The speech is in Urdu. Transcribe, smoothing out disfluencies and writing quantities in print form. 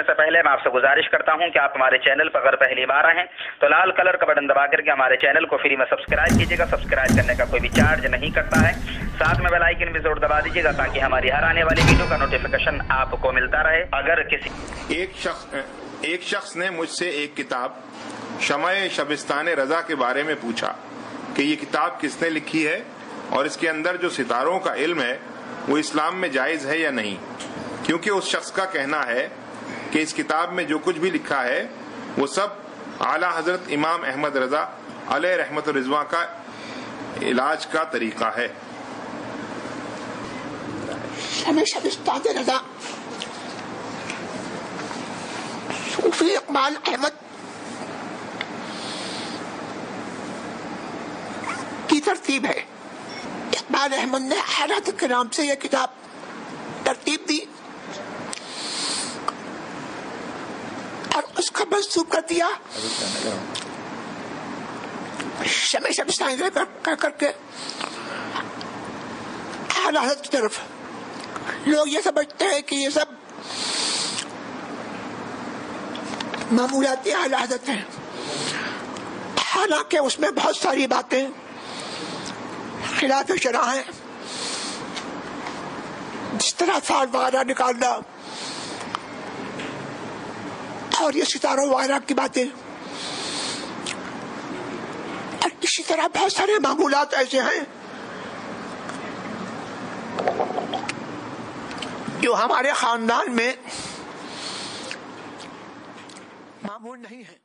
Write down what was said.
سے پہلے میں آپ سے گزارش کرتا ہوں کہ آپ ہمارے چینل پر اگر پہلی بار آئے ہیں تو لال کلر کا بٹن دبا کر کے ہمارے چینل کو فری میں سبسکرائب کیجیے گا. سبسکرائب کرنے کا کوئی بھی چارج نہیں کرتا ہے. ساتھ میں بیل آئیکن بھی ضرور دبا دیجیے گا تاکہ ہماری ہر آنے والی ویڈیو کا نوٹیفیکیشن آپ کو ملتا رہے. اگر کسی ایک شخص نے مجھ سے ایک کتاب شمع شبستان رضا کے بارے میں پوچھا کہ یہ کتاب کس نے لکھی ہے اور اس کے اندر جو ستاروں کا علم ہے وہ اسلام میں جائز ہے یا نہیں، کیونکہ اس شخص کا کہنا ہے کہ اس کتاب میں جو کچھ بھی لکھا ہے وہ سب اعلیٰ حضرت امام احمد رضا علیہ رحمت الرضوان کا علاج کا طریقہ ہے. شمع شبستان رضا صوفی اقبال احمد کی ترتیب ہے. اقبال احمد نے حیرت کے نام سے یہ کتاب ترتیب دی اور اس کا منسوب کر دیا شمع شبستان کر کر کے اعلیٰ حضرت کی طرف. لوگ یہ سمجھتے ہیں کہ یہ سب معمولات اعلیٰ حضرت ہیں، حالانکہ اس میں بہت ساری باتیں خلاف شرع ہیں، جس طرح فال وغیرہ نکالنا اور یہ ستاروں وغیرہ کی باتیں، اور اسی طرح بہت سارے معمولات ایسے ہیں جو ہمارے خاندان میں معمول نہیں ہے.